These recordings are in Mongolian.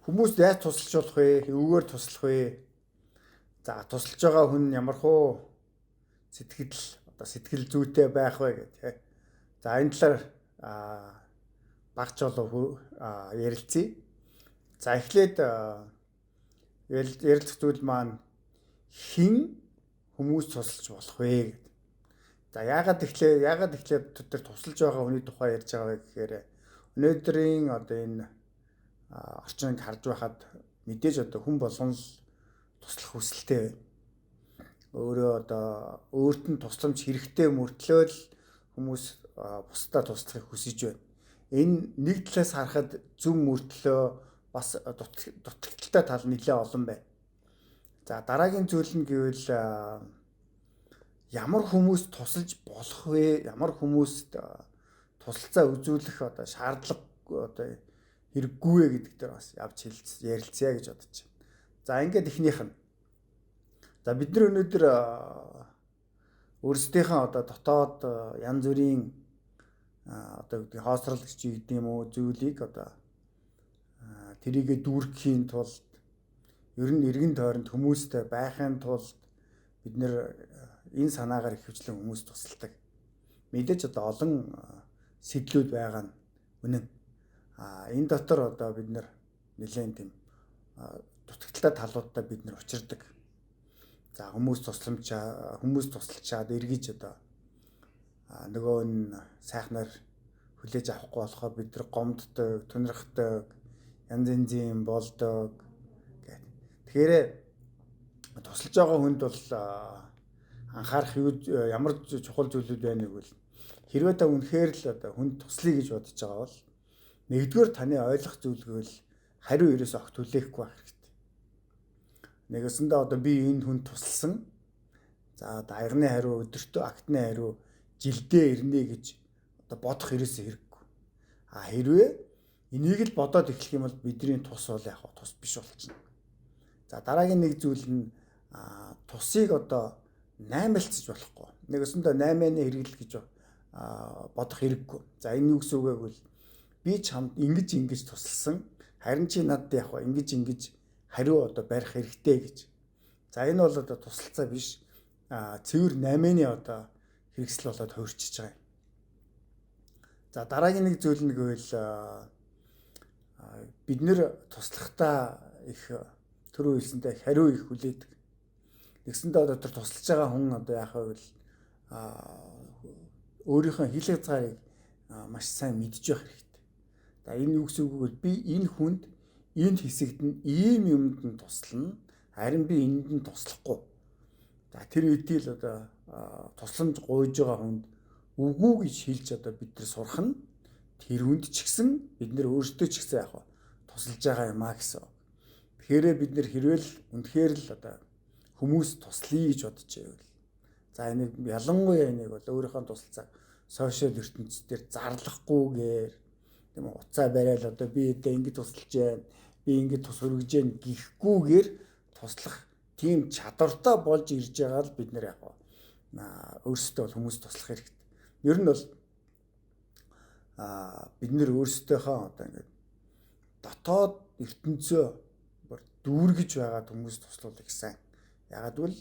Хүмүүст яаж тусалж болох вэ? Эвгээр туслах вэ? За тусалж байгаа хүн ямархуу сэтгэл сэтгэл зүйтэй байх вэ гэх. За энэ талаар багч болов ярилцъя. За эхлээд ярилцах зүйл маань хэн хүмүүс тусалж болох вэ гэдэг. За яагаад тэгэхээр тэр тусалж байгаа хүний тухай ярьж байгаа вэ гэхээр өнөөдрийн одоо энэ орчныг харж байхад мэдээж одоо хүн болгон л туслах хүсэлтэй байна. Өөрөө одоо өөрт нь тусламж хэрэгтэй мөртлөө л хүмүүс бусдаа туслахыг хүсэж байна. Энэ нэг талаас харахад зөв мөртлөө бас дутагдaltaй тал нэлээ олон байна. За дараагийн зүйл нь гэвэл ямар хүмүүс тусалж болох вэ? Ямар хүмүүст тусалцаа үзүүлэх одоо шаардлага одоо хэрэггүй вэ гэдэг дээр бас явж ярилцъя гэж бодож байна. За ингээд эхнийх нь. За бид нар өнөөдөр өөрсдийнхөө одоо дотоод янз бүрийн одоо гэдэг хоосролч гэдэг юм уу зүйлийг одоо тэрийгэ дүүргэхийн тулд ер нь эргэн тойронд хүмүүстэй байхын тулд бид нэр энэ санаагаар ихэвчлэн хүмүүс тусалдаг. Мэдээж одоо олон сэтлүүд байгаа нь үнэн. Энэ дотор одоо бид нэр нэлээд тийм дутагдaltaй талуудтай бид нэр учирдаг. За хүмүүс тусалчаад эргэж одоо нөгөө нь сайхнаар хүлээж авахгүй болохоор бид нар гомддог, тунирхдаг, янз янзын болдог гэх. Тэгэхээр тусалж байгаа хүнд бол анхаарах ямар чухал зүйлүүд байна вэ? Хэрвээ та үнэхээр л одоо хүнд туслая гэж бодож байгаа бол нэгдүгээр таны ойлгох зүйлгөл хариу ерөөс огт хүлээхгүй байх хэрэгтэй. Нэгэсэндээ одоо би энэ хүнд тусалсан. За даягны хариу өдөртөө актны хариу жилдээ ирнэ гэж одоо бодох ерөөсөө хэрэггүй. Хэрвээ энийг л бодоод эхлэх юм бол бидний тус бол яг тус биш болчихно. За дараагийн нэг зүйл нь тусыг одоо наймаалцаж болохгүй. Нэгэсэндээ 8-ны хэрэгэл гэж бодох хэрэггүй. За энэ юу гэсэн үг вэ гэвэл би чамд ингэж тусалсан. Харин чи надад яг ингэж хариу одоо барих хэрэгтэй гэж. За энэ бол одоо тусалцаа биш. Цэвэр 8-ны одоо хэрэгсэл болоод хувирчиж байгаа юм. За дараагийн нэг зүйл нь гэвэл бид нэр туслахтаа их түрүү хэлсэнтэй хариу их хүлээдэг. Нэгсэндээ одоо тэр тусалж байгаа хүн одоо яах вэ гэвэл өөрийнхөө хил хязгаарыг маш сайн мэдж явах хэрэгтэй. За энэ юу гэсэн үг вэ? Би энэ хүнд энэ хэсэгт нь ийм юмд нь туслана. Харин би энэнд нь туслахгүй. За тэр үедээ л одоо тусламж гуйж байгаа хүнд үгүй гэж хэлж одоо бид нар сурах нь тэр хүнд ч гэсэн бид нар өөрсдөө ч гэсэн яг тусалж байгаа юм а гэсэн. Тэгэхээр бид нар хэрвэл үнэхээр л одоо хүмүүс туслая гэж бодож байвал. За энийг ялангуяа энийг бол өөрийнхөө тусалцаа сошиал ертөнцийн дээр зарлахгүйгээр тийм уцаа барайл одоо би ингэж тусалж байна. Би ингэж тус өргөж जैन гихгүйгээр туслах тийм чадвартай болж ирж байгаа л бид нэр яг өөрсдөө бол хүмүүс туслах хэрэгтэй. Ер нь бол бид нэр өөрсдийнхөө одоо ингэ дотоод ертөнцөө дүүргэж байгаа хүмүүс туслуулах гэсэн. Ягаад гэвэл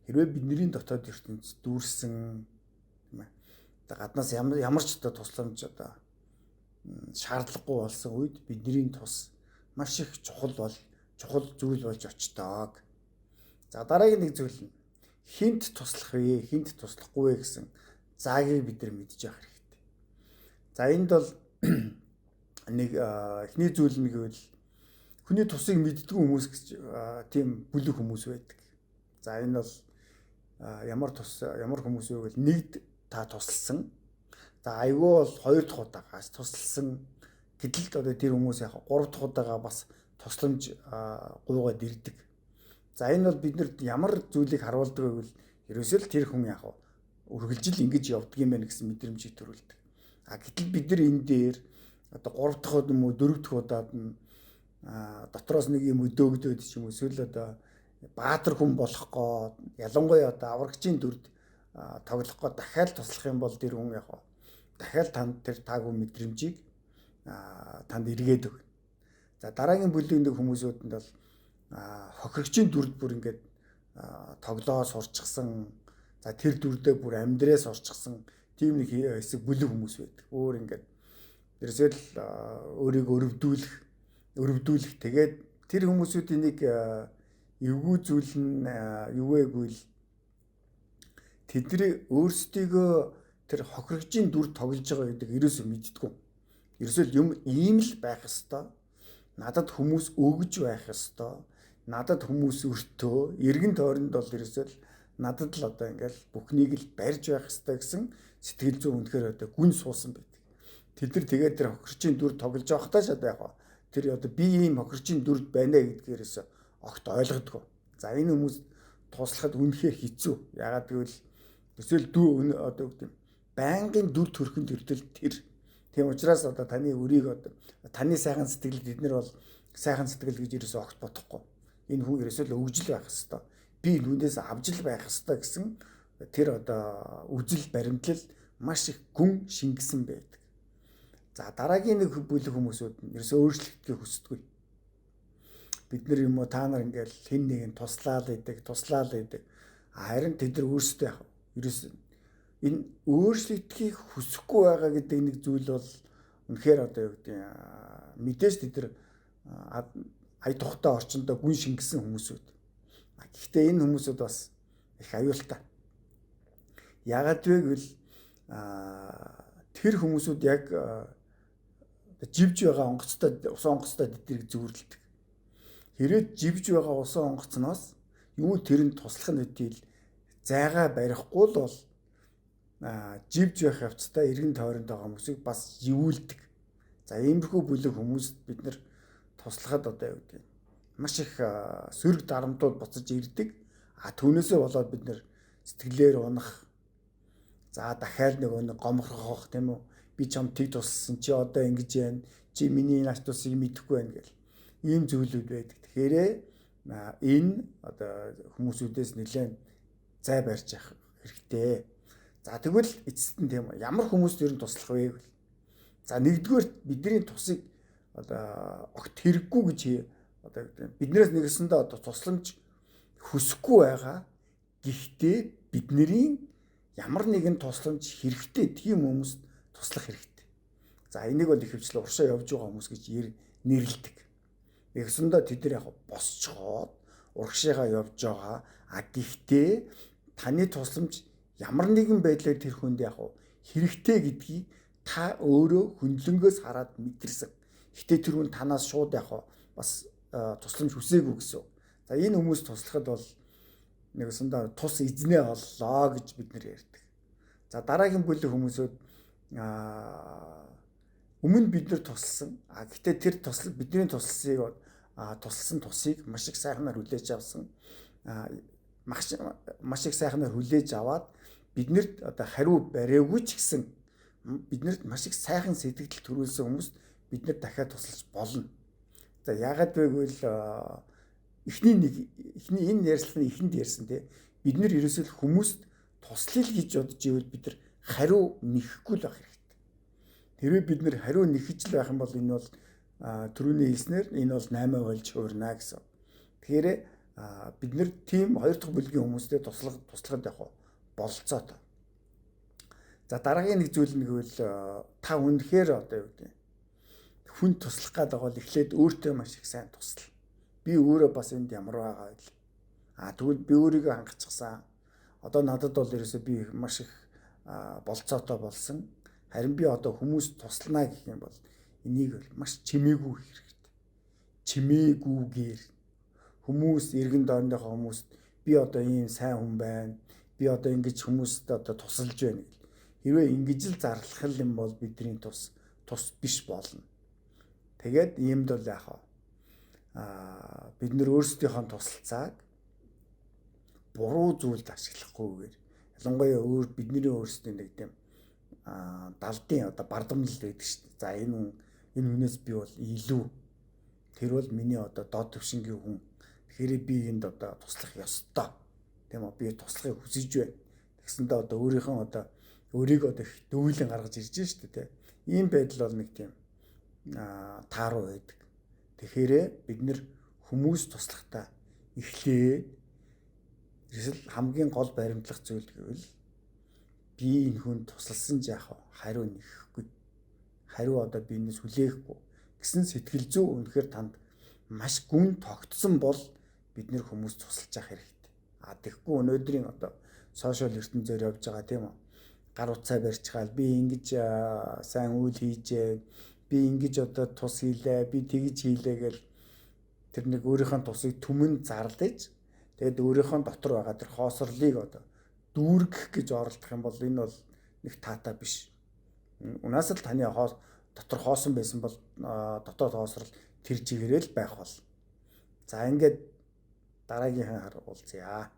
хэрвээ бидний дотоод ертөнц дүүрсэн тийм ээ. Гаднаас ямар ч одоо тусламж одоо шаардлагагүй болсон үед бидний тус маш их чухал зүйл болж очдог. За дараагийн нэг зүйл нь хинт туслах вэ, хинт туслахгүй вэ гэсэн заагийг бид нар мэдж явах хэрэгтэй. За энд бол нэг эхний зүйл нь гэвэл хүний тусыг мэддэг хүмүүс гэж тийм бүлэг хүмүүс байдаг. За энэ бол ямар хүмүүс вэ гэвэл нэгд та тусалсан. За айгүй бол 2 дахь удаагаас тусалсан. Гэтэл одоо тэр хүмүүс яг 3 дахь удаагаа бас тусламж гуйгаад ирдэг. За энэ бол биднэрт ямар зүйлийг харуулдаг вэ гэвэл ерөөсөө л тэр хүн яг үргэлжил ингэж явдаг юм байна гэсэн мэдрэмжийг төрүүлдэг. Гэтэл бид нар энэ дээр одоо 3 дахь удаа юм уу 4 дахь удаад нь дотроос нэг юм өдөөгдөд ч юм уу эсвэл одоо баатар хүн болох гоо ялангуяа одоо аврагчийн дүрд тоглох гоо дахиад туслах юм бол тэр хүн яг дахиад танд тэр таагүй мэдрэмжийг танд эргээд өгнө. За дараагийн бүлгийн нэг хүмүүсүүдэнд бол хохирогчийн дүрд бүр ингээд тоглоо сурчсан. За тэр дүрдээ бүр амьдрээс орчихсан тийм нэг хэсэг бүлэг хүмүүс байдаг. Өөр ингээд ерөөсөө л өөрийгөө өрөвдүүлэх. Тэгээд тэр хүмүүсүүдийн нэг эвгүй зүйл нь юу вэ гэвэл тэдний өөрсдийгөө тэр хохирогчийн дүр тоглож байгаа гэдэг ерөөсөө мэддэггүй. Ерөөсөө юм ийм л байх ёстой. Надад хүмүүс өгж байх ёстой. Надад хүмүүс өртөө, эргэн тойронд бол ерөөсөө л надад л одоо ингээл бүхнийг л барьж байх ёстой гэсэн сэтгэл зүйн үнэхээр одоо гүн суусан байдаг. Тэд нар тэгээд тэр хохирчийн дүр тоглож байхдаа шат яг ба тэр одоо би ийм хохирчийн дүрд байна гэдгээрээс огт ойлгодгоо. За энэ хүмүүс туслахад үнэхээр хэцүү. Ягаад гэвэл эсвэл дүү одоо гэдэг юм байнгын дүр төрхөнд төртөл тэр. Тийм учраас одоо таны өрийг одоо таны сайхан сэтгэл бид нар бол сайхан сэтгэл гэж ерөөсөө огт бодохгүй. Энэ хүн ерөөсөө л өгжил байх хэвээр. Би нүдээс авж л байх хэвээр гэсэн тэр одоо үжил баримтлал маш их гүн шингэсэн байдаг. За дараагийн нэг бүлэг хүмүүсүүд нь ерөөсөө өөрчлөлтийг хүсдэг. Бид нар юм уу та нар ингээл хэн нэгэн туслаал идэг. Харин тэд нар өөрсдөө яг ерөөсөө энэ өөрчлөлтийг хүсэхгүй байгаа гэдэг нэг зүйл бол үнэхээр одоо юу гэдэг мэдээж тэд нар ая тухтай орчиндөө гүн шингэсэн хүмүүсүүд. Гэхдээ энэ хүмүүсүүд бас их аюултай. Яагаад вэ гэвэл тэр хүмүүсүүд яг живж байгаа онгоцтой усан онгоцтой тэднийг зөвөрлөдөг. Хэрэг живж байгаа усан онгоцноос юу тэрэнд туслах нь үйл зайгаа барихгүй л бол живж байх явцдаа эргэн тойронд байгаа хүмүүсийг бас живүүлдэг. За иймэрхүү бүлэг хүмүүст бид нар туслахад одоо юу гэдэг маш их сөрөг дарамтууд буцаж ирдэг. Түүнээсээ болоод бид нар сэтгэлээр унах. За дахиад нэг гомхрох тийм үү? Би чамд тийг туссан чи одоо ингэж яана. Чи миний нааш тусыг мэдэхгүй байна гэл. Ийм зүйлүүд байдаг. Тэгэхээр энэ одоо хүмүүсүүдээс нэлээд зай барьж явах хэрэгтэй. За тэгвэл эцэст нь тийм үү? Ямар хүмүүст ер нь туслах вэ гэвэл. За нэгдүгээр бидний тусыг одоо огт хэрэггүй гэж одоо биднээс нэгэсэндээ одоо тусламж хүсэхгүй байгаа. Гэхдээ бидний ямар нэгэн тусламж хэрэгтэй тийм хүмүүст туслах хэрэгтэй. За энийг бол ихэвчлэн уршаа явж байгаа хүмүүс гэж нэрлэдэг. Нэгсэндээ тэд нар яг босчоод урагшаагаа явж байгаа. Гэхдээ таны тусламж ямар нэгэн байдлаар тэр хүнд яг хэрэгтэй гэдгийг та өөрөө хөндлөнгөөс хараад мэдэрсэн. Гэтэ тэр хүн танаас шууд яг бас тусламж хүсээгүй гэсэн. За энэ хүмүүс туслахад бол нэгсэндээ тус эзнээ оллоо гэж бид нэр ярьдаг. За дараагийн бүлэг хүмүүсүүд өмнө бид нар тусалсан. Гэтэ тэр бидний тусалсан тусыг маш их сайхнаар хүлээж авсан. Маш их сайхнаар хүлээж аваад биднэрт одоо хариу бариагүй ч гэсэн биднэрт маш их сайхан сэтгэл төрүүлсэн хүмүүст бид нар дахиад тусалж болно. За яагаад вэ гэвэл эхний энэ ярьслын эхэнд ярьсан тий бид нар ерөөсөө хүмүүст туслая л гэж бодож ивэл бид нар хариу нэхэхгүй л байх хэрэгтэй. Тэрвээ бид нар хариу нэхэж л байх юм бол энэ бол түрүүний хэлснээр энэ бол 8 болж хуурна гэсэн. Тэгэхээр бид нар тийм 2 дахь бүлгийн хүмүүстэй туслахад яг бололцоотой. За дараагийн нэг зүйл нэг бол та үнэхээр одоо юу гэдэг хүн туслах гэдэг бол эхлээд өөртөө маш их сайн тусал. Би өөрөө бас энд ямар байгаа вэ? Тэгвэл би өөрийгөө хангацсан. Одоо надад бол ерөөсөө би маш их болцоотой болсон. Харин би одоо хүмүүс туслана гэх юм бол энийг маш чимээгүй хэрэгтэй. Чимээгүйгээр хүмүүс эргэн дойрныхоо хүмүүст би одоо ийм сайн хүн байна. Би одоо ингэж хүмүүст одоо тусалж байна гэл. Хэрвээ ингэж л зарлах юм бол бидний тус биш болно. Тэгээд иймд бол яах вэ? Бид нэр өөрсдийнхөө тусалцааг буруу зүйлд ашиглахгүйгээр ялангуяа бидний өөрсдийн нэг тийм далдын одоо бардамнал байдаг шүү дээ. За энэ хүнээс би бол илүү тэр бол миний одоо доод түвшингийн хүн. Тэгэхээр би энд одоо туслах ёстой. Тийм үү? Би туслахыг хүсэж байна. Тэгсэндээ одоо өөрийгөө одоо дөвөөлөн гаргаж ирж шүү дээ. Ийм байдал бол нэг тийм тааруу байдаг. Тэгэхээр бид нэр хүмүүс туслахтаа эхлээд эсвэл хамгийн гол баримтлах зүйл гэвэл би энэ хүнд тусалсан ч яах вэ? Хариу нэхэхгүй. Хариу одоо би энэс хүлээхгүй гэсэн сэтгэл зүй үнэхээр танд маш гүн тогтсон бол бид нэр хүмүүс тусалж явах хэрэгтэй. Тэгэхгүй өнөөдрийн одоо сошиал ертөнцөөр явж байгаа тийм үү? Гар утсаа барьж хаал би ингэж сайн үйл хийжээ, би ингэж одоо тус хийлээ, би тэгж хийлээ гэл тэр нэг өөрийнхөө тусыг түмэн зарлаж тэгээд өөрийнхөө дотор байгаа тэр хоосрлыг одоо дүүргэх гэж оролдох юм бол энэ бол нэг таатай биш. Унаас л таны дотор хоосон байсан бол дотоод хоосрол тэр чигээрэл байх бол. За ингээд дараагийнхаа уулзъя.